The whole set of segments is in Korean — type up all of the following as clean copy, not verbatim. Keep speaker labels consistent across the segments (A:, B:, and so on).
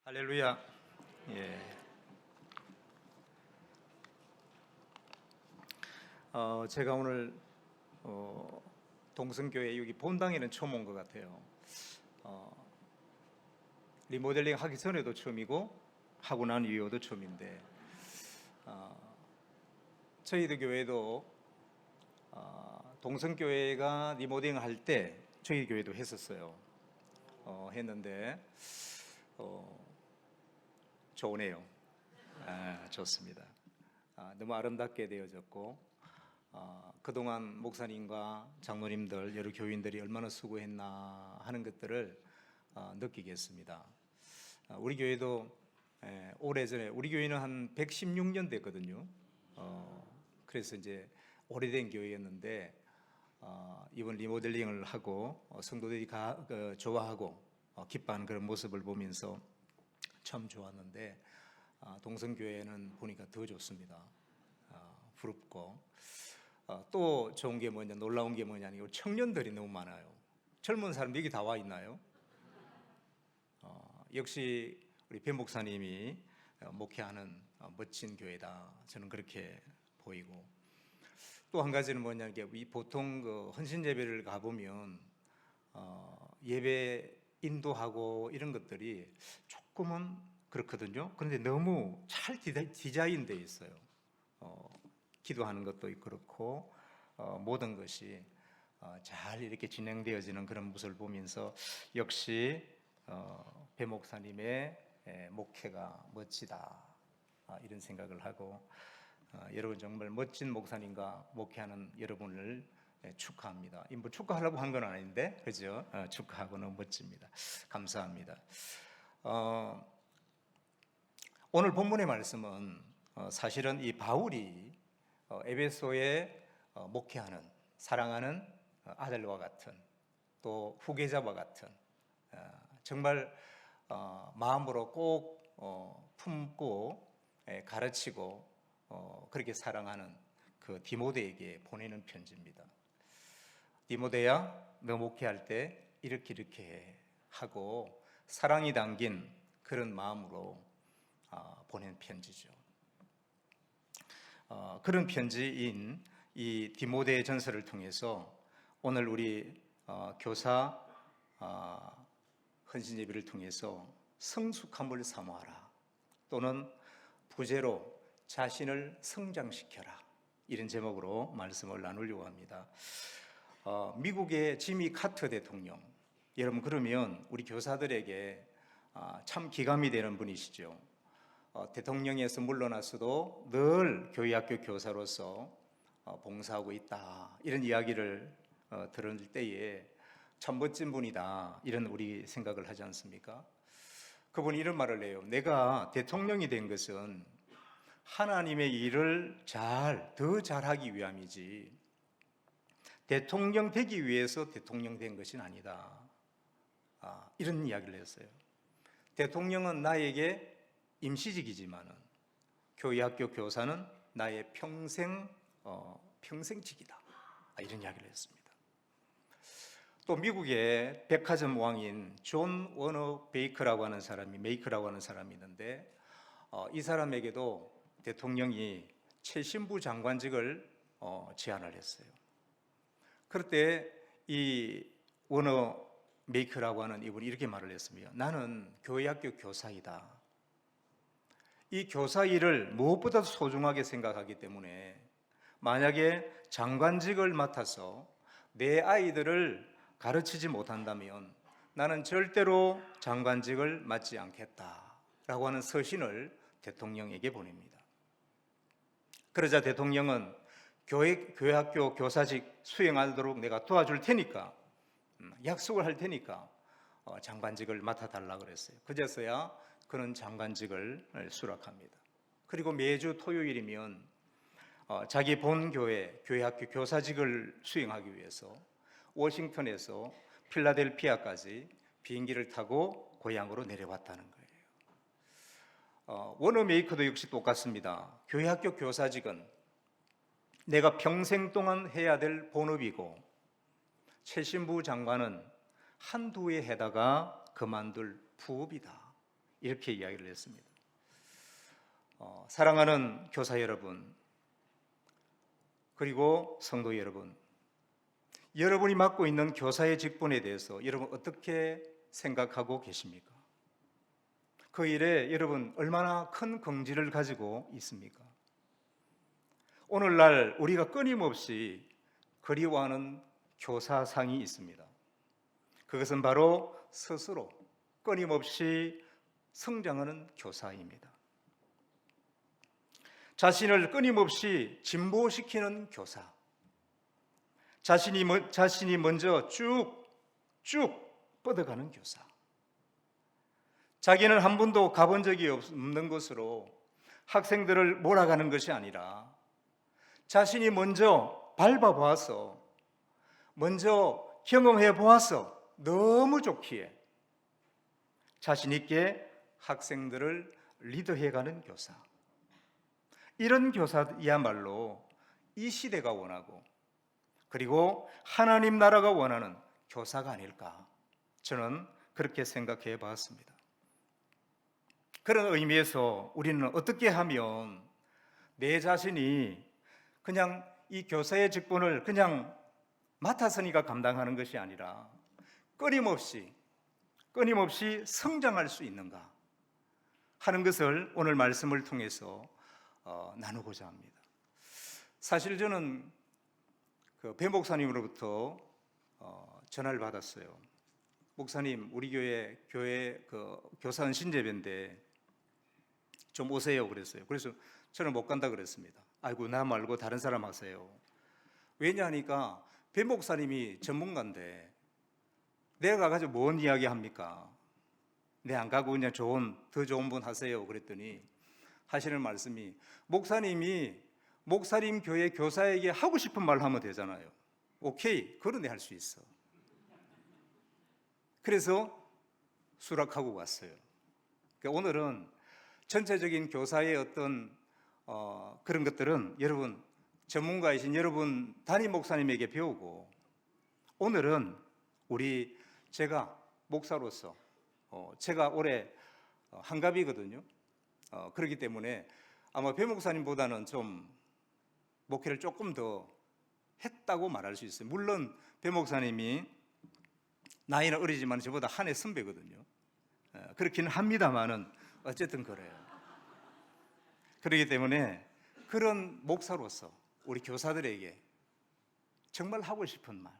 A: 할렐루야. 예. 제가 오늘 동성교회 여기 본당에는 처음 온 것 같아요. 리모델링 하기 전에도 처음이고 하고 난 이후에도 처음인데, 저희들 교회도 동성교회가 리모델링 할 때 저희 교회도 했었어요. 했는데 좋으네요. 좋습니다. 너무 아름답게 되어졌고, 그동안 목사님과 장로님들, 여러 교인들이 얼마나 수고했나 하는 것들을 느끼겠습니다. 우리 교회도 오래전에, 우리 교회는 한 116년 됐거든요. 그래서 이제 오래된 교회였는데, 이번 리모델링을 하고 성도들이 좋아하고 기뻐하는 그런 모습을 보면서 참 좋았는데, 동성교회는 보니까 더 좋습니다. 부럽고, 또 좋은 게 뭐냐, 놀라운 게 뭐냐니 청년들이 너무 많아요. 젊은 사람 여기 다 와 있나요? 역시 우리 변 목사님이 목회하는 멋진 교회다, 저는 그렇게 보이고, 또 한 가지는 뭐냐, 보통 그 헌신 예배를 가보면 예배 인도하고 이런 것들이 조금은 그렇거든요. 그런데 너무 잘 디자인되어 있어요. 기도하는 것도 그렇고, 모든 것이 잘 이렇게 진행되어지는 그런 모습을 보면서 역시 배 목사님의 목회가 멋지다, 이런 생각을 하고, 여러분 정말 멋진 목사님과 목회하는 여러분을 축하합니다. 뭐 축하하려고 한 건 아닌데, 그죠? 축하하고 너무 멋집니다. 감사합니다. 오늘 본문의 말씀은 사실은 이 바울이 에베소에 목회하는, 사랑하는 아들과 같은, 또 후계자와 같은, 정말 마음으로 꼭 품고 가르치고 그렇게 사랑하는 그 디모데에게 보내는 편지입니다. 디모데야, 너 목회할 때 이렇게 하고 사랑이 담긴 그런 마음으로 보낸 편지죠. 그런 편지인 이 디모데 전서를 통해서 오늘 우리 교사 헌신 예배를 통해서 성숙함을 사모하라, 또는 부제로 자신을 성장시켜라, 이런 제목으로 말씀을 나누려고 합니다. 미국의 지미 카터 대통령, 여러분 그러면 우리 교사들에게 참 기감이 되는 분이시죠. 대통령에서 물러났어도 늘 교회학교 교사로서 봉사하고 있다, 이런 이야기를 들을 때에 참 멋진 분이다, 이런 우리 생각을 하지 않습니까? 그분이 이런 말을 해요. 내가 대통령이 된 것은 하나님의 일을 더 잘하기 위함이지 대통령 되기 위해서 대통령 된 것은 아니다, 이런 이야기를 했어요. 대통령은 나에게 임시직이지만은 교회학교 교사는 나의 평생직이다, 이런 이야기를 했습니다. 또 미국의 백화점 왕인 존 워너 메이커라고 하는 사람이 있는데, 이 사람에게도 대통령이 최신부 장관직을 제안을 했어요. 그럴 때 이 워너 메이커라고 하는 이분이 이렇게 말을 했습니다. 나는 교회학교 교사이다. 이 교사 일을 무엇보다도 소중하게 생각하기 때문에 만약에 장관직을 맡아서 내 아이들을 가르치지 못한다면 나는 절대로 장관직을 맡지 않겠다라고 하는 서신을 대통령에게 보냅니다. 그러자 대통령은 교회학교 교사직 수행하도록 내가 도와줄 테니까, 약속을 할 테니까 장관직을 맡아달라 그랬어요. 그제서야 그는 장관직을 수락합니다. 그리고 매주 토요일이면 자기 본 교회학교 교사직을 수행하기 위해서 워싱턴에서 필라델피아까지 비행기를 타고 고향으로 내려왔다는 거예요. 워너 메이커도 역시 똑같습니다. 교회학교 교사직은 내가 평생 동안 해야 될 본업이고, 최신부 장관은 한두 해 해다가 그만둘 부업이다, 이렇게 이야기를 했습니다. 사랑하는 교사 여러분, 그리고 성도 여러분, 여러분이 맡고 있는 교사의 직분에 대해서 여러분 어떻게 생각하고 계십니까? 그 일에 여러분 얼마나 큰 긍지를 가지고 있습니까? 오늘날 우리가 끊임없이 그리워하는 교사상이 있습니다. 그것은 바로 스스로 끊임없이 성장하는 교사입니다. 자신을 끊임없이 진보시키는 교사, 자신이 먼저 쭉 뻗어가는 교사, 자기는 한 번도 가본 적이 없는 곳으로 학생들을 몰아가는 것이 아니라 자신이 먼저 밟아보아서, 먼저 경험해 보아서 너무 좋기에 자신 있게 학생들을 리더해가는 교사, 이런 교사야말로 이 시대가 원하고 그리고 하나님 나라가 원하는 교사가 아닐까, 저는 그렇게 생각해 봤습니다. 그런 의미에서 우리는 어떻게 하면 내 자신이 그냥 이 교사의 직분을 그냥 맡았으니까 감당하는 것이 아니라 끊임없이 성장할 수 있는가 하는 것을 오늘 말씀을 통해서 나누고자 합니다. 사실 저는 배 목사님으로부터 전화를 받았어요. 목사님, 우리 교회 교사 헌신제배인데 좀 오세요 그랬어요. 그래서 저는 못 간다 그랬습니다. 아이고, 나 말고 다른 사람 하세요. 왜냐하니까 배 목사님이 전문가인데 내가 가가지고 뭔 이야기 합니까? 내 안 가고 그냥 더 좋은 분 하세요 그랬더니 하시는 말씀이, 목사님이 목사님 교회 교사에게 하고 싶은 말 하면 되잖아요. 오케이, 그런 애 할 수 있어. 그래서 수락하고 왔어요. 그러니까 오늘은 전체적인 교사의 어떤 그런 것들은 여러분, 전문가이신 여러분 담임 목사님에게 배우고, 오늘은 제가 목사로서 제가 올해 한갑이거든요. 그렇기 때문에 아마 배 목사님보다는 좀 목회를 조금 더 했다고 말할 수 있어요. 물론 배 목사님이 나이는 어리지만 저보다 한 해 선배거든요. 그렇기는 합니다만은 어쨌든 그래요. 그렇기 때문에 그런 목사로서 우리 교사들에게 정말 하고 싶은 말,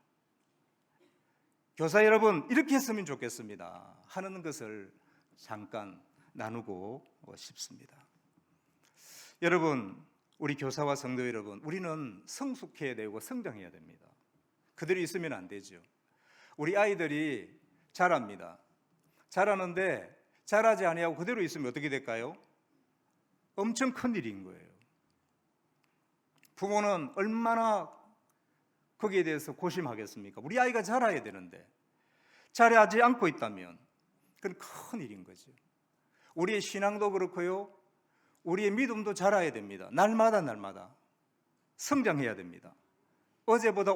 A: 교사 여러분 이렇게 했으면 좋겠습니다 하는 것을 잠깐 나누고 싶습니다. 여러분, 우리 교사와 성도 여러분, 우리는 성숙해야 되고 성장해야 됩니다. 그대로 있으면 안 되죠. 우리 아이들이 자랍니다. 자라는데 자라지 아니하고 그대로 있으면 어떻게 될까요? 엄청 큰 일인 거예요. 부모는 얼마나 거기에 대해서 고심하겠습니까? 우리 아이가 자라야 되는데 자라지 않고 있다면 그건 큰 일인 거죠. 우리의 신앙도 그렇고요, 우리의 믿음도 자라야 됩니다. 날마다 성장해야 됩니다. 어제보다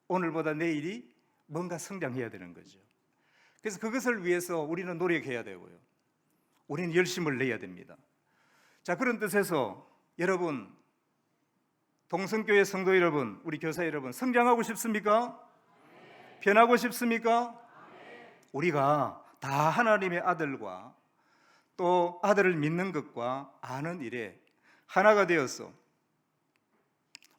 A: 오늘보다 내일이 뭔가 성장해야 되는 거죠. 그래서 그것을 위해서 우리는 노력해야 되고요, 우리는 열심을 내야 됩니다. 자, 그런 뜻에서 여러분, 동성교회 성도 여러분, 우리 교사 여러분, 성장하고 싶습니까? 변하고 싶습니까? 우리가 다 하나님의 아들과 또 아들을 믿는 것과 아는 일에 하나가 되어서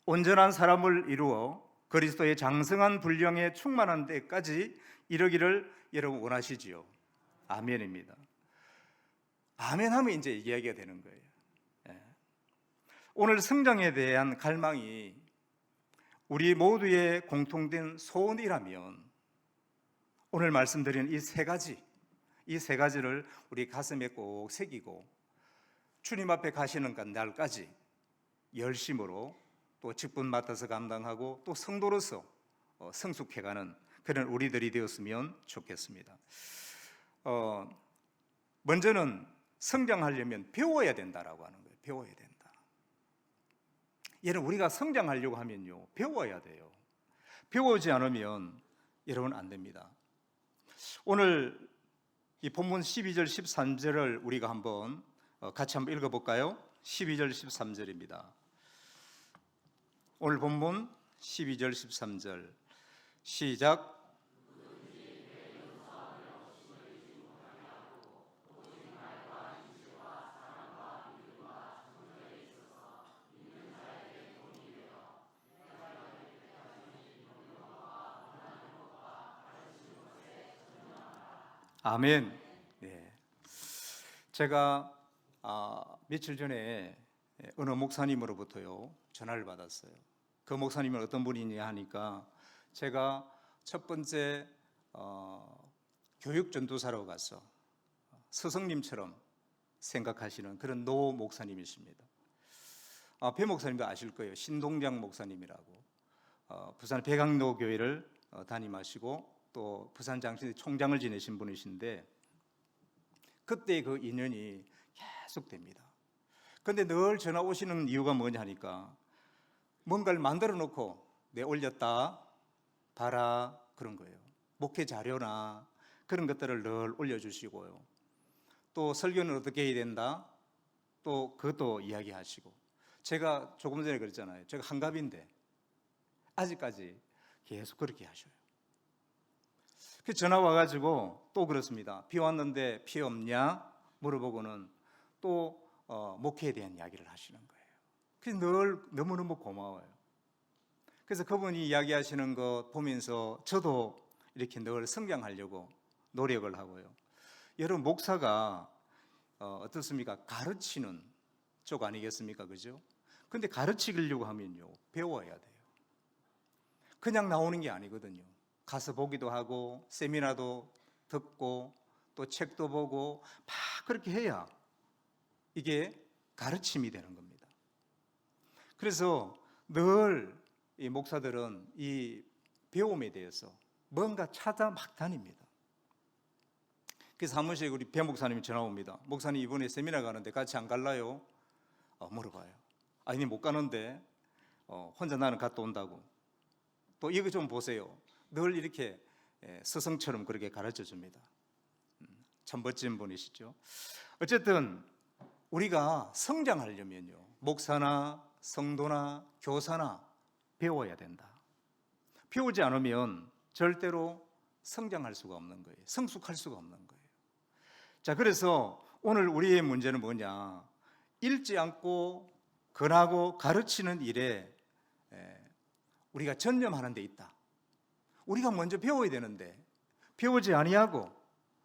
A: 온전한 사람을 이루어 그리스도의 장성한 분량에 충만한 데까지 이르기를 여러분 원하시지요? 아멘입니다. 아멘하면 이제 이야기가 되는 거예요. 오늘 성장에 대한 갈망이 우리 모두의 공통된 소원이라면 오늘 말씀드린 이 세 가지를 우리 가슴에 꼭 새기고 주님 앞에 가시는 날까지 열심으로 또 직분 맡아서 감당하고 또 성도로서 성숙해가는 그런 우리들이 되었으면 좋겠습니다. 먼저는 성장하려면 배워야 된다라고 하는 거예요. 배워야 된다. 여러분, 우리가 성장하려고 하면요, 배워야 돼요. 배우지 않으면 여러분 안 됩니다. 오늘 이 본문 12절 13절을 우리가 같이 한번 읽어볼까요? 12절 13절입니다. 오늘 본문 12절 13절 시작. 아멘. 네. 제가 며칠 전에 어느 목사님으로부터요 전화를 받았어요. 그 목사님은 어떤 분이냐 하니까 제가 첫 번째 교육 전도사로 가서 스승님처럼 생각하시는 그런 노 목사님이십니다. 배 목사님도 아실 거예요. 신동장 목사님이라고 부산 백악로 교회를 담임하시고 또 부산 장신대 총장을 지내신 분이신데 그때 그 인연이 계속됩니다. 그런데 늘 전화 오시는 이유가 뭐냐 하니까 뭔가를 만들어 놓고 올렸다 봐라 그런 거예요. 목회 자료나 그런 것들을 늘 올려주시고요. 또 설교는 어떻게 해야 된다 또 그것도 이야기하시고 제가 조금 전에 그랬잖아요. 제가 한갑인데 아직까지 계속 그렇게 하셔요. 그 전화 와가지고 또 그렇습니다. 비 왔는데 피 없냐 물어보고는 또 목회에 대한 이야기를 하시는 거예요. 그래서 늘 너무너무 고마워요. 그래서 그분이 이야기하시는 거 보면서 저도 이렇게 늘 성장하려고 노력을 하고요. 여러분 목사가 어떻습니까? 가르치는 쪽 아니겠습니까? 그죠? 근데 가르치려고 하면요 배워야 돼요. 그냥 나오는 게 아니거든요. 가서 보기도 하고 세미나도 듣고 또 책도 보고 막 그렇게 해야 이게 가르침이 되는 겁니다. 그래서 늘 이 목사들은 이 배움에 대해서 뭔가 찾아 막 다닙니다. 그래서 한 번씩 우리 배 목사님이 전화 옵니다. 목사님 이번에 세미나 가는데 같이 안 갈라요? 물어봐요. 아니 못 가는데 혼자 나는 갔다 온다고. 또 이거 좀 보세요. 늘 이렇게 스승처럼 그렇게 가르쳐 줍니다. 참 멋진 분이시죠. 어쨌든 우리가 성장하려면요 목사나 성도나 교사나 배워야 된다. 배우지 않으면 절대로 성장할 수가 없는 거예요. 성숙할 수가 없는 거예요. 자, 그래서 오늘 우리의 문제는 뭐냐? 읽지 않고 권하고 가르치는 일에 우리가 전념하는 데 있다. 우리가 먼저 배워야 되는데 배우지 아니하고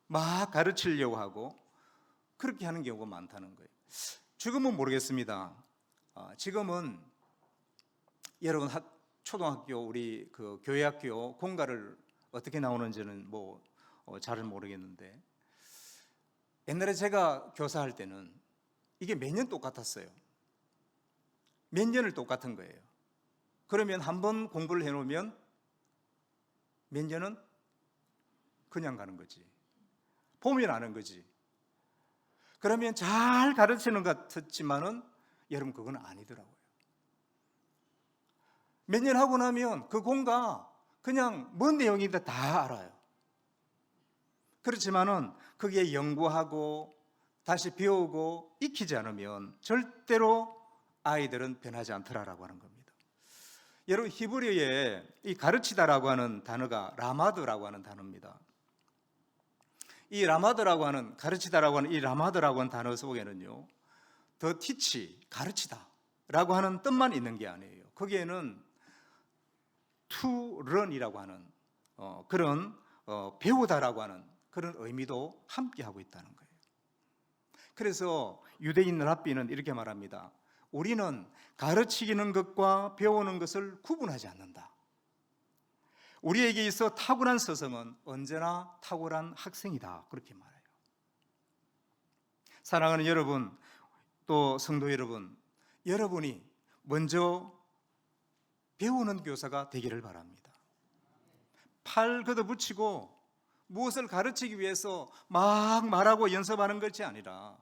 A: 막 가르치려고 하고 그렇게 하는 경우가 많다는 거예요. 지금은 모르겠습니다. 지금은 여러분 초등학교 우리 그 교회학교 공과를 어떻게 나오는지는 잘은 모르겠는데 옛날에 제가 교사할 때는 이게 매년 똑같았어요. 몇 년을 똑같은 거예요. 그러면 한 번 공부를 해놓으면 몇 년은 그냥 가는 거지. 보면 아는 거지. 그러면 잘 가르치는 것 같지만은 여러분 그건 아니더라고요. 몇 년 하고 나면 그 공과 그냥 뭔 내용인지 다 알아요. 그렇지만은 그게 연구하고 다시 배우고 익히지 않으면 절대로 아이들은 변하지 않더라라고 하는 겁니다. 여러분 히브리어에 이 가르치다라고 하는 단어가 라마드라고 하는 단어입니다. 이 라마드라고 하는 가르치다라고 하는 이 라마드라고 하는 단어 속에는요 더 티치 가르치다라고 하는 뜻만 있는 게 아니에요. 거기에는 to learn이라고 하는 그런 배우다라고 하는 그런 의미도 함께 하고 있다는 거예요. 그래서 유대인 랍비는 이렇게 말합니다. 우리는 가르치는 것과 배우는 것을 구분하지 않는다. 우리에게 있어 탁월한 스승은 언제나 탁월한 학생이다. 그렇게 말해요. 사랑하는 여러분, 또 성도 여러분, 여러분이 먼저 배우는 교사가 되기를 바랍니다. 팔 걷어붙이고 무엇을 가르치기 위해서 막 말하고 연습하는 것이 아니라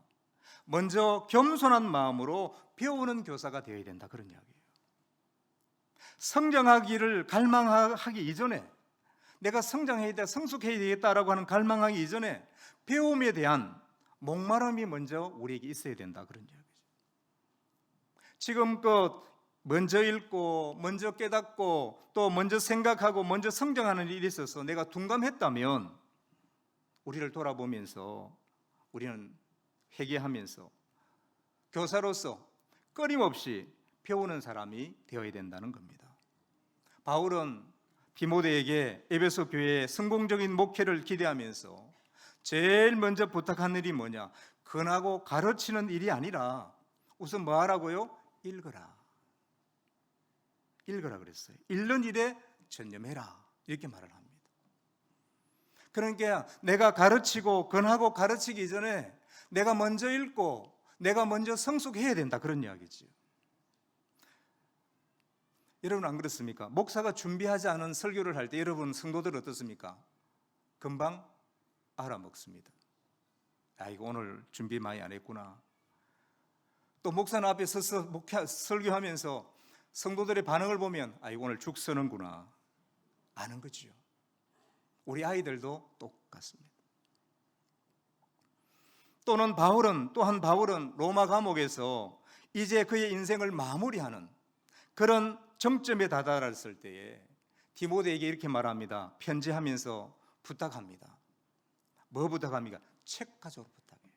A: 먼저 겸손한 마음으로 배우는 교사가 되어야 된다. 그런 이야기예요. 성장하기를 갈망하기 이전에 내가 성장해야 되겠다, 성숙해야 되겠다라고 하는 갈망하기 이전에 배움에 대한 목마름이 먼저 우리에게 있어야 된다, 그런 이야기죠. 지금껏 먼저 읽고 먼저 깨닫고 또 먼저 생각하고 먼저 성장하는 일이 있어서 내가 둔감했다면 우리를 돌아보면서 우리는 회개하면서 교사로서 끊임없이 배우는 사람이 되어야 된다는 겁니다. 바울은 디모데에게 에베소 교회의 성공적인 목회를 기대하면서 제일 먼저 부탁한 일이 뭐냐? 권하고 가르치는 일이 아니라 우선 뭐 하라고요? 읽어라. 읽어라 그랬어요. 읽는 일에 전념해라, 이렇게 말을 합니다. 그러니까 내가 가르치고 권하고 가르치기 이전에 내가 먼저 읽고 내가 먼저 성숙해야 된다, 그런 이야기죠. 여러분 안 그렇습니까? 목사가 준비하지 않은 설교를 할 때 여러분 성도들 어떻습니까? 금방 알아먹습니다. 아, 이거 오늘 준비 많이 안 했구나. 또 목사는 앞에 서서 설교하면서 성도들의 반응을 보면 아, 이거 오늘 죽 서는구나, 아는 거죠. 우리 아이들도 똑같습니다. 또한 바울은 로마 감옥에서 이제 그의 인생을 마무리하는 그런 정점에 다다랐을 때에 디모데에게 이렇게 말합니다. 편지하면서 부탁합니다. 뭐 부탁합니까? 책 가져오라 부탁해요.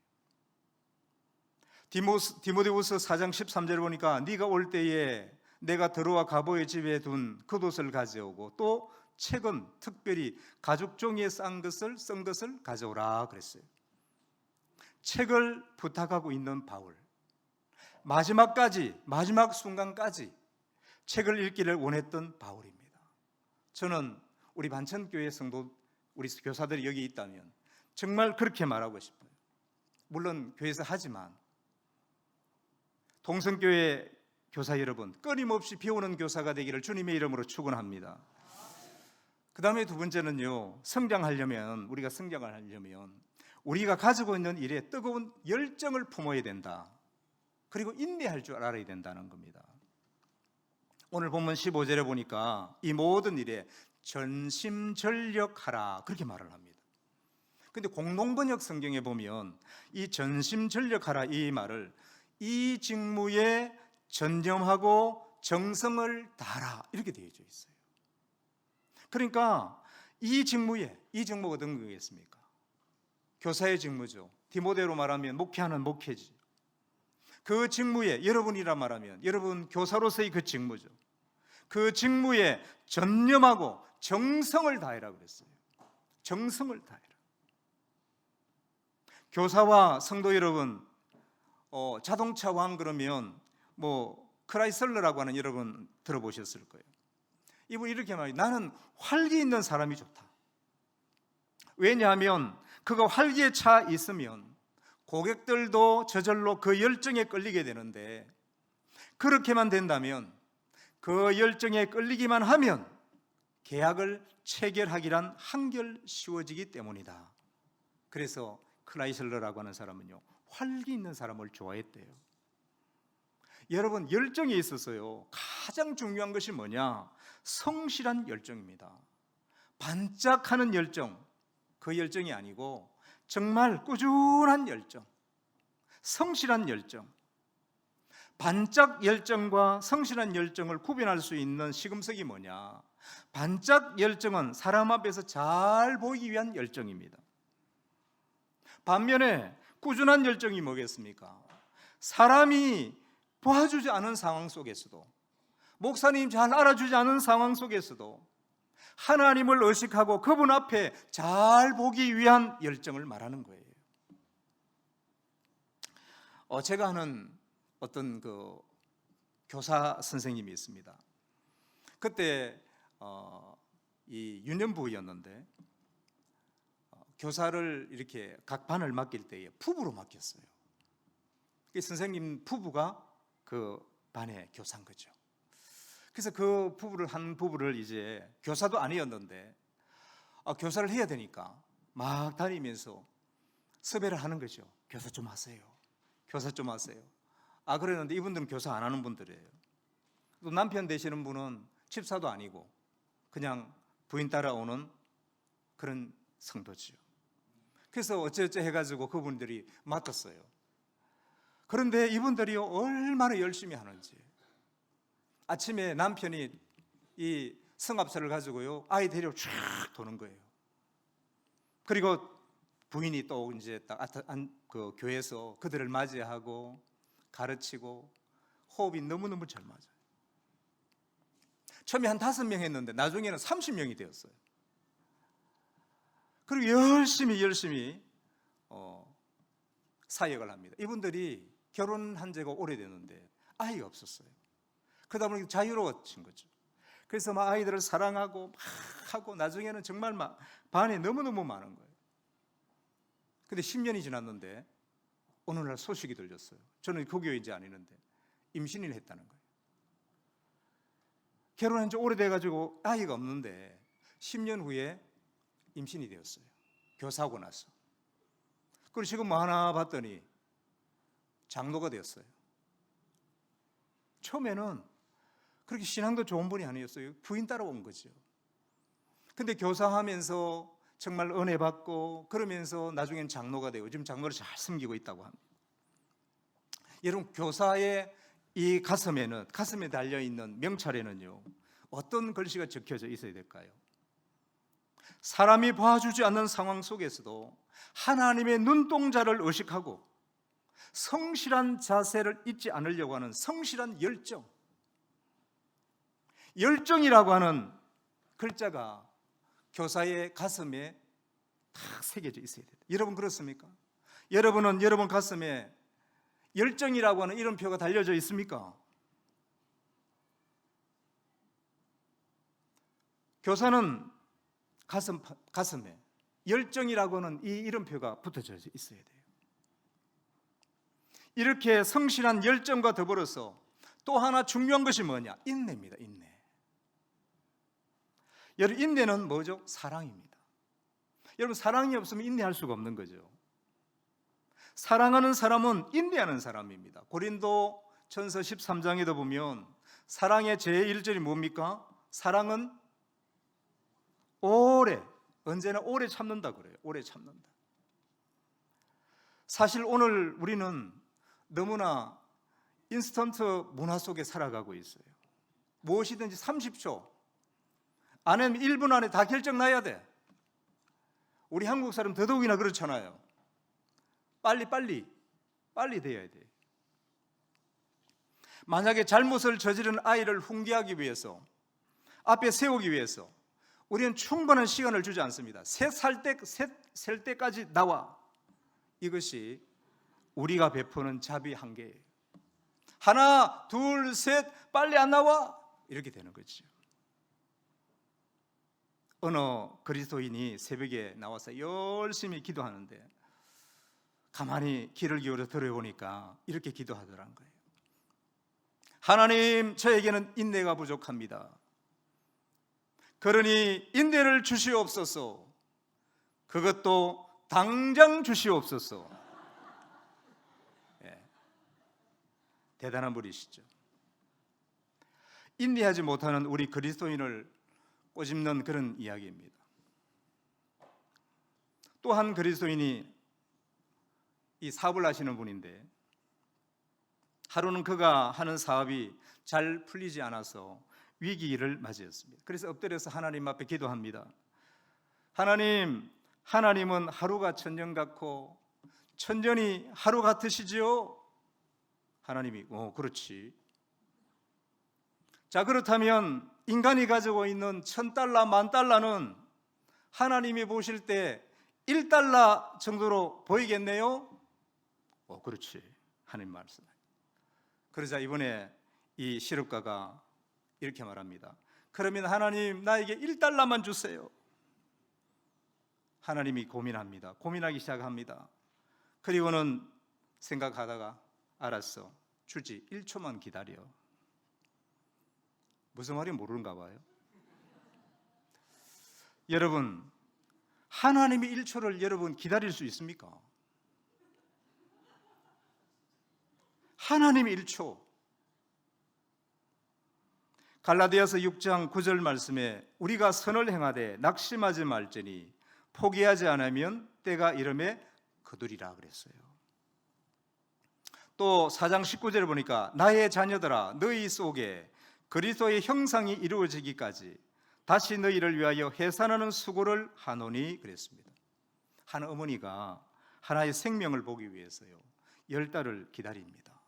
A: 디모데후서 4장 13절을 보니까 네가 올 때에 내가 들어와 가보의 집에 둔 겉옷을 가져오고 또 책은 특별히 가죽 종이에 쓴 것을 가져오라 그랬어요. 책을 부탁하고 있는 바울, 마지막 순간까지 책을 읽기를 원했던 바울입니다. 저는 우리 반천교회 성도, 우리 교사들이 여기 있다면 정말 그렇게 말하고 싶어요. 물론 교회에서 하지만 동성교회 교사 여러분, 끊임없이 배우는 교사가 되기를 주님의 이름으로 축원합니다. 그 다음에 두 번째는요, 우리가 성장을 하려면 우리가 가지고 있는 일에 뜨거운 열정을 품어야 된다. 그리고 인내할 줄 알아야 된다는 겁니다. 오늘 본문 15절에 보니까 이 모든 일에 전심전력하라, 그렇게 말을 합니다. 근데 공동번역 성경에 보면 이 전심전력하라, 이 말을 이 직무에 전념하고 정성을 다하라, 이렇게 되어져 있어요. 그러니까 이 직무가 어떤 거겠습니까? 교사의 직무죠. 디모데로 말하면 목회하는 목회지. 그 직무에, 여러분이라 말하면 여러분 교사로서의 그 직무죠. 그 직무에 전념하고 정성을 다해라 그랬어요. 정성을 다해라. 교사와 성도 여러분, 자동차 왕 그러면 크라이슬러라고 하는, 여러분 들어보셨을 거예요. 이분이 이렇게 말해요. 나는 활기 있는 사람이 좋다. 왜냐하면 그가 활기에 차 있으면 고객들도 저절로 그 열정에 끌리게 되는데, 그렇게만 된다면, 그 열정에 끌리기만 하면 계약을 체결하기란 한결 쉬워지기 때문이다. 그래서 크라이슬러라고 하는 사람은요, 활기 있는 사람을 좋아했대요. 여러분, 열정에 있어서요, 가장 중요한 것이 뭐냐? 성실한 열정입니다. 반짝하는 열정, 그 열정이 아니고 정말 꾸준한 열정, 성실한 열정. 반짝 열정과 성실한 열정을 구별할 수 있는 시금석이 뭐냐? 반짝 열정은 사람 앞에서 잘 보이기 위한 열정입니다. 반면에 꾸준한 열정이 뭐겠습니까? 사람이 도와주지 않은 상황 속에서도, 목사님 잘 알아주지 않은 상황 속에서도 하나님을 의식하고 그분 앞에 잘 보기 위한 열정을 말하는 거예요. 제가 아는 어떤 교사 선생님이 있습니다. 그때 이 유년부였는데 교사를 이렇게 각 반을 맡길 때에 부부로 맡겼어요. 그 선생님 부부가 그 반의 교사인 거죠. 그래서 한 부부를 이제 교사도 아니었는데 교사를 해야 되니까 막 다니면서 섭외를 하는 거죠. 교사 좀 하세요. 교사 좀 하세요. 그랬는데 이분들은 교사 안 하는 분들이에요. 또 남편 되시는 분은 집사도 아니고 그냥 부인 따라오는 그런 성도지요. 그래서 어쩌저쩌 해가지고 그분들이 맡았어요. 그런데 이분들이 얼마나 열심히 하는지. 아침에 남편이 이 성합차를 가지고요, 아이 데리고 쫙 도는 거예요. 그리고 부인이 또 이제 딱 그 교회에서 그들을 맞이하고 가르치고, 호흡이 너무너무 잘 맞아요. 처음에 한 5명 했는데 나중에는 30명이 되었어요. 그리고 열심히 사역을 합니다. 이분들이 결혼한 지가 오래됐는데 아이가 없었어요. 그러다 보니 자유로워진 거죠. 그래서 막 아이들을 사랑하고 막 하고, 나중에는 정말 막 반에 너무너무 많은 거예요. 근데 10년이 지났는데 어느 날 소식이 들렸어요. 저는 그 교회 이제 아니는데 임신을 했다는 거예요. 결혼한 지 오래돼가지고 아이가 없는데 10년 후에 임신이 되었어요. 교사하고 나서. 그리고 지금 뭐 하나 봤더니 장로가 되었어요. 처음에는 그렇게 신앙도 좋은 분이 아니었어요. 부인 따라온 거죠. 근데 교사하면서 정말 은혜 받고, 그러면서 나중엔 장로가 되고 지금 장로를 잘 섬기고 있다고 합니다. 여러분, 교사의 이 가슴에 달려있는 명찰에는요, 어떤 글씨가 적혀져 있어야 될까요? 사람이 봐주지 않는 상황 속에서도 하나님의 눈동자를 의식하고 성실한 자세를 잊지 않으려고 하는 성실한 열정. 열정이라고 하는 글자가 교사의 가슴에 딱 새겨져 있어야 돼요. 여러분 그렇습니까? 여러분은 여러분 가슴에 열정이라고 하는 이름표가 달려져 있습니까? 교사는 가슴에 열정이라고 하는 이 이름표가 붙어져 있어야 돼요. 이렇게 성실한 열정과 더불어서 또 하나 중요한 것이 뭐냐? 인내입니다. 인내. 여러분, 인내는 뭐죠? 사랑입니다. 여러분, 사랑이 없으면 인내할 수가 없는 거죠. 사랑하는 사람은 인내하는 사람입니다. 고린도전서 13장에도 보면 사랑의 제1절이 뭡니까? 사랑은 언제나 오래 참는다 그래요. 오래 참는다. 사실 오늘 우리는 너무나 인스턴트 문화 속에 살아가고 있어요. 무엇이든지 30초 아니면 1분 안에 다 결정 나야 돼. 우리 한국 사람 더더욱이나 그렇잖아요. 빨리 돼야 돼. 만약에 잘못을 저지른 아이를 훈계하기 위해서, 앞에 세우기 위해서 우리는 충분한 시간을 주지 않습니다. 셀 때까지 나와. 이것이 우리가 베푸는 자비 한계예요. 하나, 둘, 셋, 빨리 안 나와. 이렇게 되는 거죠. 어느 그리스도인이 새벽에 나와서 열심히 기도하는데 가만히 귀를 기울여 들어보니까 이렇게 기도하더란 거예요. 하나님, 저에게는 인내가 부족합니다. 그러니 인내를 주시옵소서. 그것도 당장 주시옵소서. 대단한 분이시죠. 인내하지 못하는 우리 그리스도인을 꼬집는 그런 이야기입니다. 또 한 그리스도인이 이 사업을 하시는 분인데, 하루는 그가 하는 사업이 잘 풀리지 않아서 위기를 맞이했습니다. 그래서 엎드려서 하나님 앞에 기도합니다. 하나님은 하루가 천년 같고 천년이 하루 같으시지요? 하나님이 그렇지. 자, 그렇다면 인간이 가지고 있는 1000달러, 10,000달러는 하나님이 보실 때 1달러 정도로 보이겠네요? 그렇지. 하나님 말씀. 그러자 이번에 이 실업가가 이렇게 말합니다. 그러면 하나님, 나에게 1달러만 주세요. 하나님이 고민하기 시작합니다. 그리고는 생각하다가 알았어, 주지. 1초만 기다려. 무슨 말인지 모르는가 봐요. 여러분, 하나님이 1초를 여러분 기다릴 수 있습니까? 하나님이 1초. 갈라디아서 6장 9절 말씀에 우리가 선을 행하되 낙심하지 말지니 포기하지 않으면 때가 이름에 거두리라 그랬어요. 또 4장 19절에 보니까 나의 자녀들아 너희 속에 그리스도의 형상이 이루어지기까지 다시 너희를 위하여 해산하는 수고를 하노니 그랬습니다. 한 어머니가 하나의 생명을 보기 위해서요 10달을 기다립니다.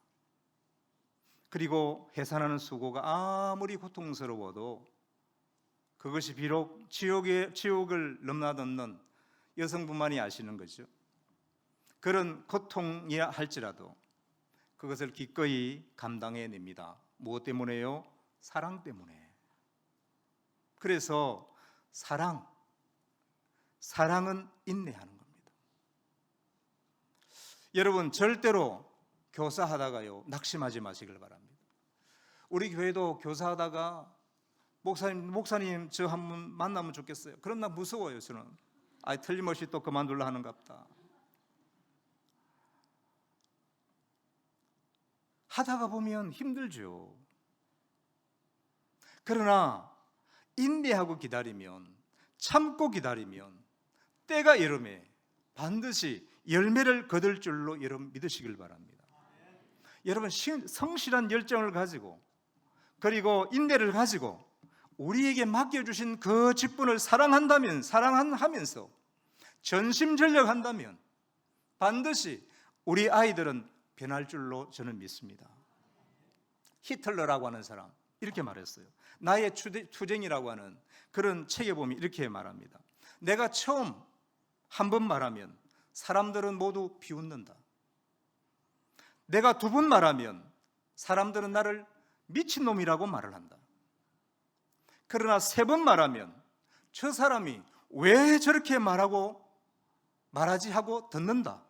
A: 그리고 해산하는 수고가 아무리 고통스러워도 그것이 비록 지옥을 넘나드는 여성분만이 아시는 거죠. 그런 고통이야 할지라도 그것을 기꺼이 감당해냅니다. 무엇 때문에요? 사랑 때문에. 그래서 사랑은 인내하는 겁니다. 여러분 절대로 교사하다가요 낙심하지 마시길 바랍니다. 우리 교회도 교사하다가 목사님 저 한 분 만나면 좋겠어요. 그럼 나 무서워요. 저는 틀림없이 또 그만둘라 하는갑다. 하다가 보면 힘들죠. 그러나 인내하고 기다리면, 참고 기다리면 때가 이름에 반드시 열매를 거둘 줄로 여러분 믿으시길 바랍니다. 여러분 성실한 열정을 가지고 그리고 인내를 가지고 우리에게 맡겨주신 그 직분을 사랑하면서 전심전력한다면 반드시 우리 아이들은 변할 줄로 저는 믿습니다. 히틀러라고 하는 사람 이렇게 말했어요. 나의 투쟁이라고 하는 그런 책에 보면 이렇게 말합니다. 내가 처음 한 번 말하면 사람들은 모두 비웃는다. 내가 두 번 말하면 사람들은 나를 미친놈이라고 말을 한다. 그러나 세 번 말하면 저 사람이 왜 저렇게 말하지 하고 듣는다.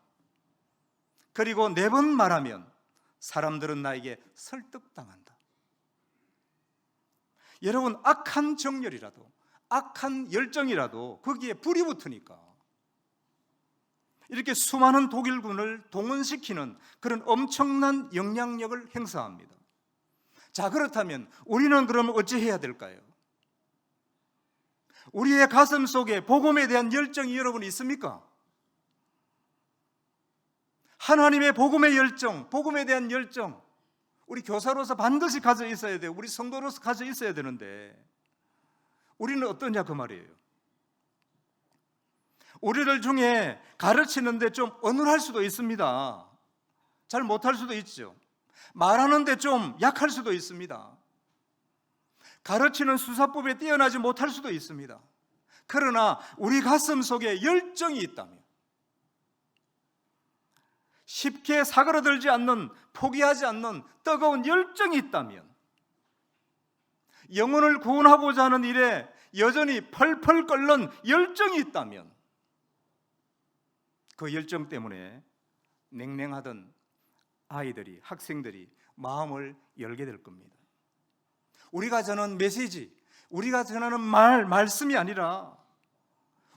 A: 그리고 네 번 말하면 사람들은 나에게 설득당한다. 여러분 악한 정열이라도 악한 열정이라도 거기에 불이 붙으니까 이렇게 수많은 독일군을 동원시키는 그런 엄청난 영향력을 행사합니다. 자, 그렇다면 우리는 그러면 어찌해야 될까요? 우리의 가슴 속에 복음에 대한 열정이 여러분 있습니까? 하나님의 복음의 열정, 복음에 대한 열정 우리 교사로서 반드시 가져 있어야 돼요. 우리 성도로서 가져 있어야 되는데 우리는 어떠냐 그 말이에요. 우리들 중에 가르치는데 좀 어눌할 수도 있습니다. 잘 못할 수도 있죠. 말하는데 좀 약할 수도 있습니다. 가르치는 수사법에 뛰어나지 못할 수도 있습니다. 그러나 우리 가슴 속에 열정이 있다면 쉽게 사그러들지 않는, 포기하지 않는 뜨거운 열정이 있다면 영혼을 구원하고자 하는 일에 여전히 펄펄 끓는 열정이 있다면 그 열정 때문에 냉랭하던 아이들이, 학생들이 마음을 열게 될 겁니다. 우리가 전하는 메시지, 우리가 전하는 말씀이 아니라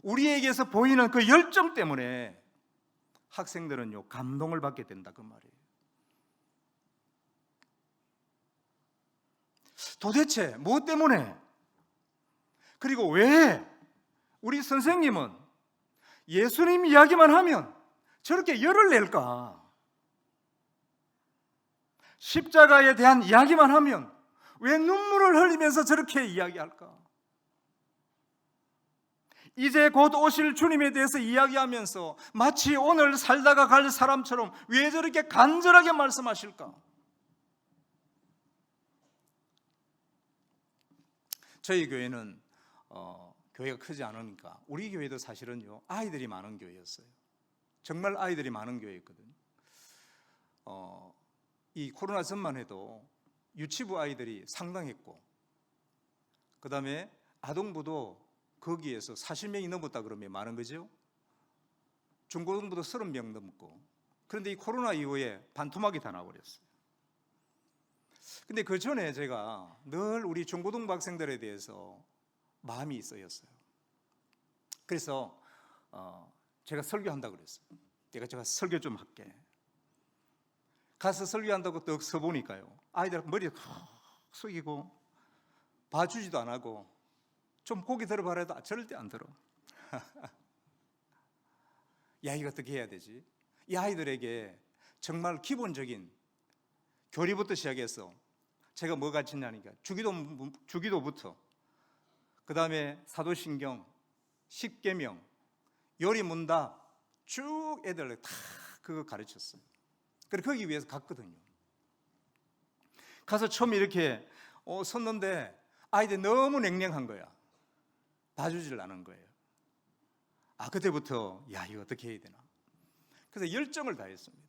A: 우리에게서 보이는 그 열정 때문에 학생들은요 감동을 받게 된다 그 말이에요. 도대체 무엇 때문에? 그리고 왜 우리 선생님은 예수님 이야기만 하면 저렇게 열을 낼까? 십자가에 대한 이야기만 하면 왜 눈물을 흘리면서 저렇게 이야기할까? 이제 곧 오실 주님에 대해서 이야기하면서 마치 오늘 살다가 갈 사람처럼 왜 저렇게 간절하게 말씀하실까? 저희 교회는 교회가 크지 않으니까 우리 교회도 사실은요 아이들이 많은 교회였어요. 정말 아이들이 많은 교회였거든요. 이 코로나 전만 해도 유치부 아이들이 상당했고 그 다음에 아동부도 거기에서 40명이 넘었다 그러면 많은 거죠. 중고등부도 30명 넘고. 그런데 이 코로나 이후에 반토막이 다 나버렸어요. 근데 그 전에 제가 늘 우리 중고등부 학생들에 대해서 마음이 쓰였어요. 그래서 제가 설교한다고 그랬어요. 제가 설교 좀 할게. 가서 설교한다고 떡 서보니까요 아이들 머리에 콕 숙이고 봐주지도 안 하고 좀 고기 들어봐라 해도 절대 안 들어. 야, 이거 어떻게 해야 되지? 이 아이들에게 정말 기본적인 교리부터 시작해서 제가 뭐 가르쳤냐니까 주기도부터, 그 다음에 사도신경, 십계명, 요리문답 쭉 애들 다 그거 가르쳤어요. 그래서 거기 위해서 갔거든요. 가서 처음 이렇게 섰는데 아이들이 너무 냉랭한 거야. 봐주질 않은 거예요. 그때부터 야, 이거 어떻게 해야 되나. 그래서 열정을 다했습니다.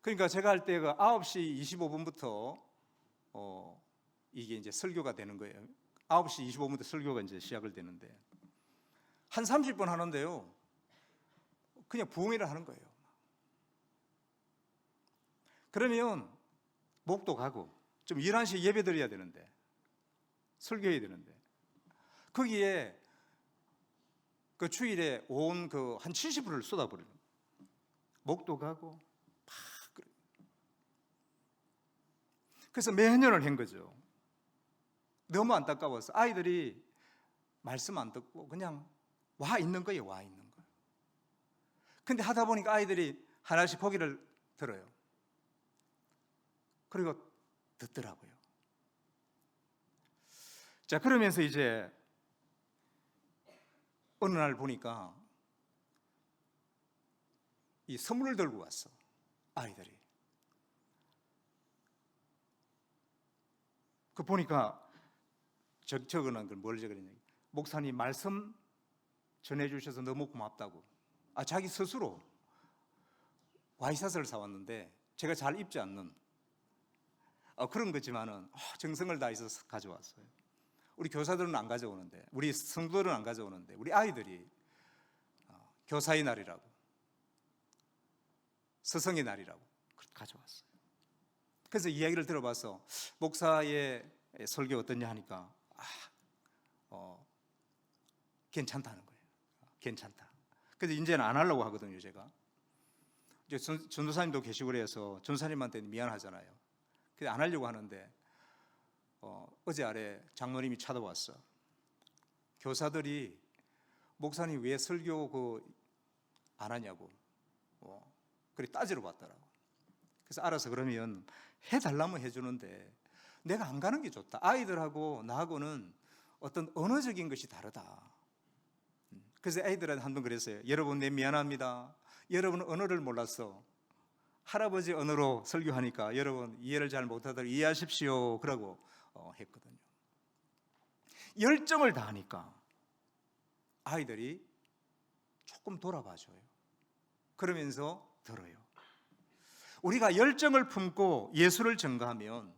A: 그러니까 제가 할 때가 9시 25분부터 이게 이제 설교가 되는 거예요. 9시 25분부터 설교가 이제 시작을 되는데 한 30분 하는데요, 그냥 부흥회를 하는 거예요. 그러면 목도 가고 좀 11시에 예배 드려야 되는데, 설교해야 되는데, 거기에 그 주일에 온 그 한 70%를 쏟아버려요. 목도 가고 막 그래요. 그래서 매년을 한 거죠. 너무 안타까워서 아이들이 말씀 안 듣고 그냥 와 있는 거예요. 와 있는 거예요. 근데 하다 보니까 아이들이 하나씩 고개를 들어요. 그리고 듣더라고요. 자, 그러면서 이제 어느 날 보니까 이 선물을 들고 왔어, 아이들이. 그 보니까 적어놓은 걸 뭘 적어놨냐, 목사님 말씀 전해주셔서 너무 고맙다고. 자기 스스로 와이셔츠를 사왔는데 제가 잘 입지 않는 그런 거지만은 정성을 다해서 가져왔어요. 우리 교사들은 안 가져오는데, 우리 성도들은 안 가져오는데, 우리 아이들이 교사의 날이라고, 스승의 날이라고 가져왔어요. 그래서 이야기를 들어봐서 목사의 설교 어떠냐 하니까 괜찮다는 거예요. 괜찮다. 그래서 이제는 안 하려고 하거든요. 제가 이제 전도사님도 계시고 그래서 전도사님한테는 미안하잖아요. 그래서 안 하려고 하는데 어제 아래 장로님이 찾아왔어. 교사들이 목사님 왜 설교 안 하냐고 그래 따지러 왔더라고. 그래서 알아서 그러면 해달라면 해주는데 내가 안 가는 게 좋다. 아이들하고 나하고는 어떤 언어적인 것이 다르다. 그래서 애들한테 한번 그랬어요. 여러분, 내 미안합니다. 여러분 언어를 몰라서 할아버지 언어로 설교하니까 여러분 이해를 잘 못하도록 이해하십시오. 그러고 했거든요. 열정을 다하니까 아이들이 조금 돌아봐줘요. 그러면서 들어요. 우리가 열정을 품고 예수를 전가하면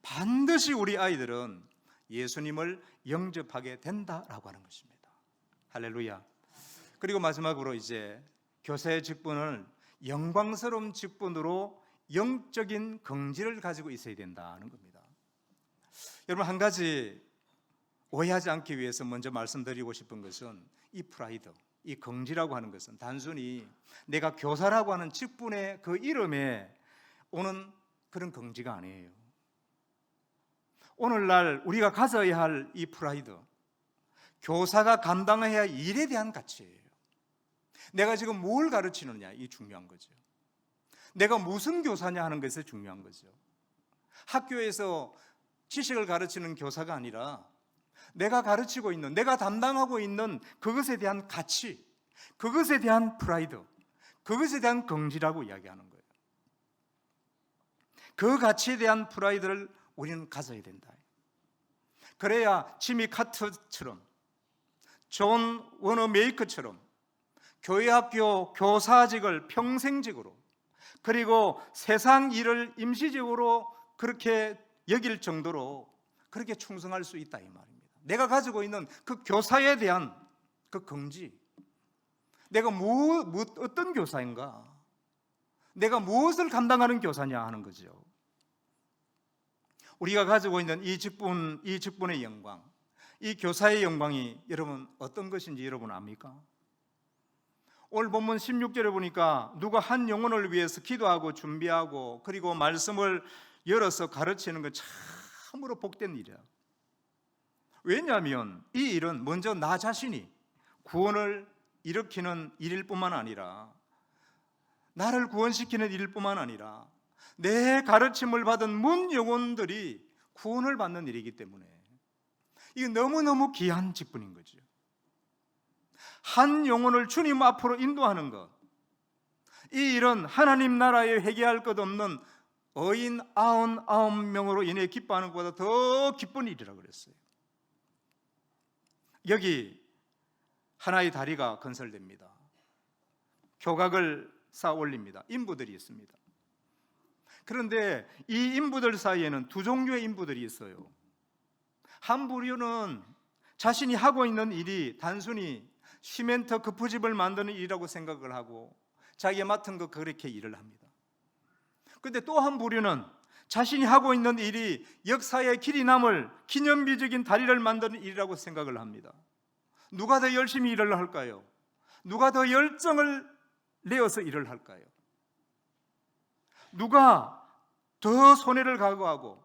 A: 반드시 우리 아이들은 예수님을 영접하게 된다라고 하는 것입니다. 할렐루야. 그리고 마지막으로 이제 교사의 직분을 영광스러운 직분으로 영적인 긍지를 가지고 있어야 된다는 겁니다. 여러분, 한 가지 오해하지 않기 위해서 먼저 말씀드리고 싶은 것은 이 프라이드, 이 긍지라고 하는 것은 단순히 내가 교사라고 하는 직분의 그 이름에 오는 그런 긍지가 아니에요. 오늘날 우리가 가져야 할 이 프라이드, 교사가 감당해야 할 일에 대한 가치예요. 내가 지금 뭘 가르치느냐, 이 중요한 거죠. 내가 무슨 교사냐 하는 것이 중요한 거죠. 학교에서 지식을 가르치는 교사가 아니라 내가 가르치고 있는, 내가 담당하고 있는 그것에 대한 가치, 그것에 대한 프라이드, 그것에 대한 긍지라고 이야기하는 거예요. 그 가치에 대한 프라이드를 우리는 가져야 된다. 그래야 지미 카트처럼, 존 워너 메이커처럼 교회 학교 교사직을 평생직으로, 그리고 세상 일을 임시직으로 그렇게 여길 정도로 그렇게 충성할 수 있다 이 말입니다. 내가 가지고 있는 그 교사에 대한 그 긍지, 내가 어떤 교사인가, 내가 무엇을 감당하는 교사냐 하는 거죠. 우리가 가지고 있는 이 직분의 영광, 이 교사의 영광이 여러분 어떤 것인지 여러분 압니까? 오늘 본문 16절에 보니까 누가 한 영혼을 위해서 기도하고 준비하고 그리고 말씀을 열어서 가르치는 건 참으로 복된 일이야. 왜냐하면 이 일은 먼저 나 자신이 구원을 일으키는 일일 뿐만 아니라, 나를 구원시키는 일일 뿐만 아니라 내 가르침을 받은 문 영혼들이 구원을 받는 일이기 때문에 이게 너무너무 귀한 직분인 거죠. 한 영혼을 주님 앞으로 인도하는 것, 이 일은 하나님 나라에 회개할 것 없는 어인 99명으로 인해 기뻐하는 것보다 더 기쁜 일이라고 그랬어요. 여기 하나의 다리가 건설됩니다. 교각을 쌓아 올립니다. 인부들이 있습니다. 그런데 이 인부들 사이에는 두 종류의 인부들이 있어요. 한 부류는 자신이 하고 있는 일이 단순히 시멘트 거푸집을 만드는 일이라고 생각을 하고 자기가 맡은 거 그렇게 일을 합니다. 그런데 또 한 부류는 자신이 하고 있는 일이 역사에 길이 남을 기념비적인 다리를 만드는 일이라고 생각을 합니다. 누가 더 열심히 일을 할까요? 누가 더 열정을 내어서 일을 할까요? 누가 더 손해를 각오하고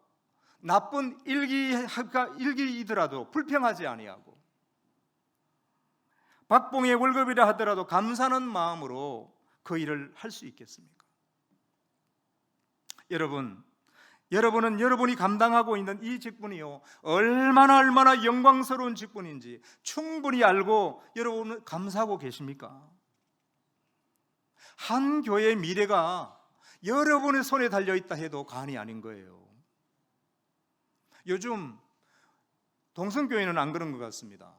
A: 나쁜 일기이더라도 불평하지 아니하고 박봉의 월급이라 하더라도 감사하는 마음으로 그 일을 할 수 있겠습니까? 여러분은 여러분이 감당하고 있는 이 직분이요, 얼마나 영광스러운 직분인지 충분히 알고 여러분은 감사하고 계십니까? 한 교회의 미래가 여러분의 손에 달려있다 해도 과언이 아닌 거예요. 요즘 동성교회는 안 그런 것 같습니다.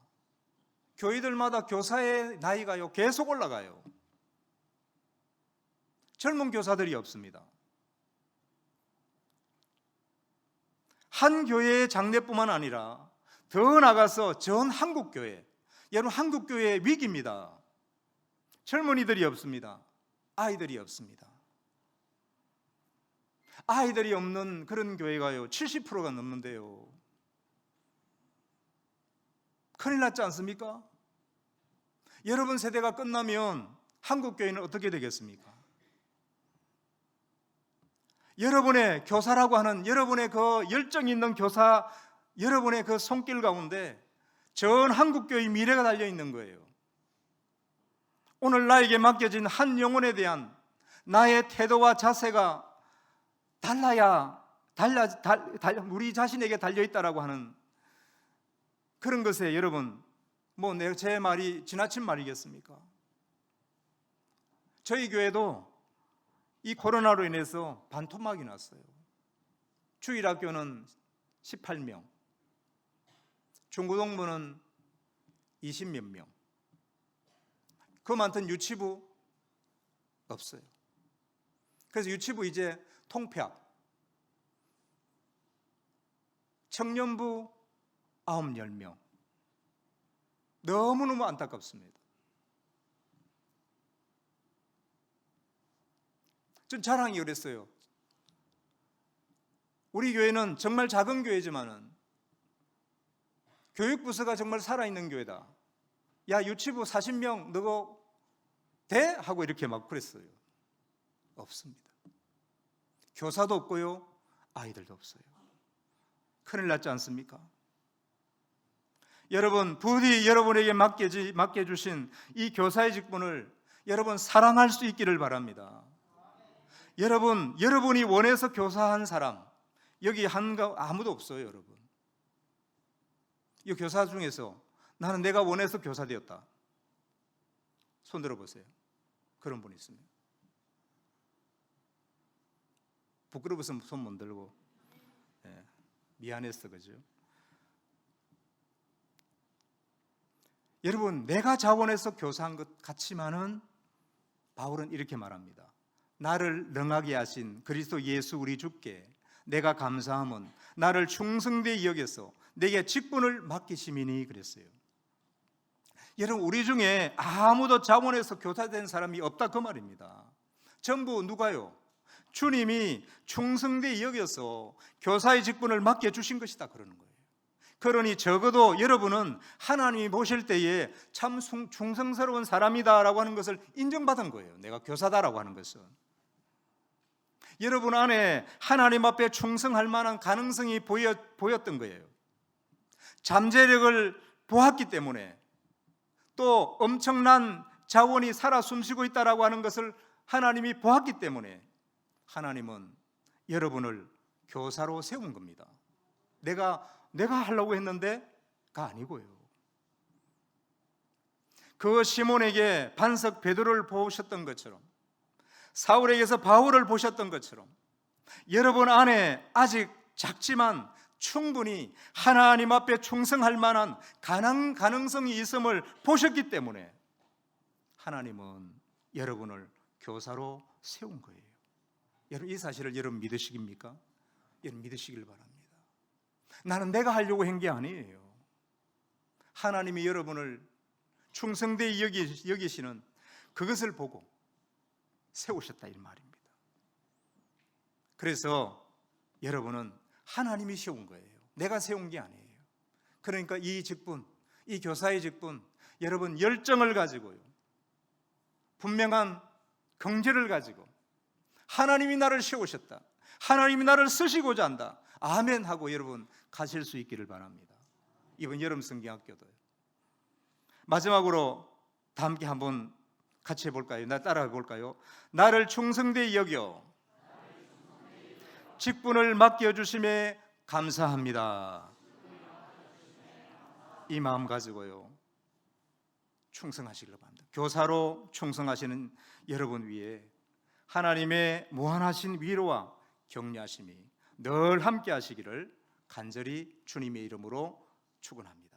A: 교회들마다 교사의 나이가요 계속 올라가요. 젊은 교사들이 없습니다. 한 교회의 장래뿐만 아니라 더 나가서 전 한국교회, 여러분 한국교회의 위기입니다. 젊은이들이 없습니다. 아이들이 없습니다. 아이들이 없는 그런 교회가요 70%가 넘는데요. 큰일 났지 않습니까? 여러분 세대가 끝나면 한국교회는 어떻게 되겠습니까? 여러분의 교사라고 하는 여러분의 그 열정 있는 교사, 여러분의 그 손길 가운데 전 한국교회의 미래가 달려있는 거예요. 오늘 나에게 맡겨진 한 영혼에 대한 나의 태도와 자세가 우리 자신에게 달려있다라고 하는 그런 것에 여러분, 제 말이 지나친 말이겠습니까? 저희 교회도 이 코로나로 인해서 반토막이 났어요. 주일학교는 18명, 중고등부는 20몇 명, 그 많던 유치부 없어요. 그래서 유치부 이제 통폐합, 청년부 9-10명. 너무너무 안타깝습니다. 전 자랑이 그랬어요. 우리 교회는 정말 작은 교회지만은 교육부서가 정말 살아있는 교회다. 야, 유치부 40명 너거 돼? 하고 이렇게 막 그랬어요. 없습니다. 교사도 없고요, 아이들도 없어요. 큰일 났지 않습니까? 여러분, 부디 여러분에게 맡겨주신 이 교사의 직분을 여러분 사랑할 수 있기를 바랍니다. 여러분이 원해서 교사한 사람 여기 아무도 없어요. 여러분, 이 교사 중에서 나는 내가 원해서 교사 되었다, 손 들어보세요. 그런 분이 있습니다. 부끄러워서 손 못 들고, 미안했어, 그죠? 여러분, 내가 자원해서 교사한 것 같지만은 바울은 이렇게 말합니다. 나를 능하게 하신 그리스도 예수 우리 주께 내가 감사함은 나를 충성되이 여겨서 내게 직분을 맡기심이니 그랬어요. 여러분, 우리 중에 아무도 자원해서 교사된 사람이 없다 그 말입니다. 전부 누가요? 주님이 충성되이 여겨서 교사의 직분을 맡겨주신 것이다 그러는 거예요. 그러니 적어도 여러분은 하나님이 보실 때에 참 충성스러운 사람이다라고 하는 것을 인정받은 거예요. 내가 교사다라고 하는 것은 여러분 안에 하나님 앞에 충성할 만한 가능성이 보였던 거예요. 잠재력을 보았기 때문에, 또 엄청난 자원이 살아 숨쉬고 있다라고 하는 것을 하나님이 보았기 때문에 하나님은 여러분을 교사로 세운 겁니다. 내가 하려고 했는데가 아니고요. 그 시몬에게 반석 베드로를 보셨던 것처럼, 사울에게서 바울을 보셨던 것처럼 여러분 안에 아직 작지만 충분히 하나님 앞에 충성할 만한 가능성이 있음을 보셨기 때문에 하나님은 여러분을 교사로 세운 거예요. 여러분, 이 사실을 여러분 믿으시깁니까? 여러분 믿으시길 바랍니다. 나는 내가 하려고 한 게 아니에요. 하나님이 여러분을 충성되이 여기시는 그것을 보고 세우셨다 이 말입니다. 그래서 여러분은 하나님이 세운 거예요. 내가 세운 게 아니에요. 그러니까 이 직분, 이 교사의 직분, 여러분 열정을 가지고요, 분명한 긍지를 가지고 하나님이 나를 세우셨다, 하나님이 나를 쓰시고자 한다, 아멘 하고 여러분 가실 수 있기를 바랍니다. 이번 여름 성경학교도요. 마지막으로 다 함께 한번 같이 해볼까요? 따라해 볼까요? 나를 충성되이 여겨 직분을 맡겨주심에 감사합니다. 이 마음 가지고요 충성하시길 바랍니다. 교사로 충성하시는 여러분 위에 하나님의 무한하신 위로와 격려하심이 늘 함께 하시기를 간절히 주님의 이름으로 축원합니다.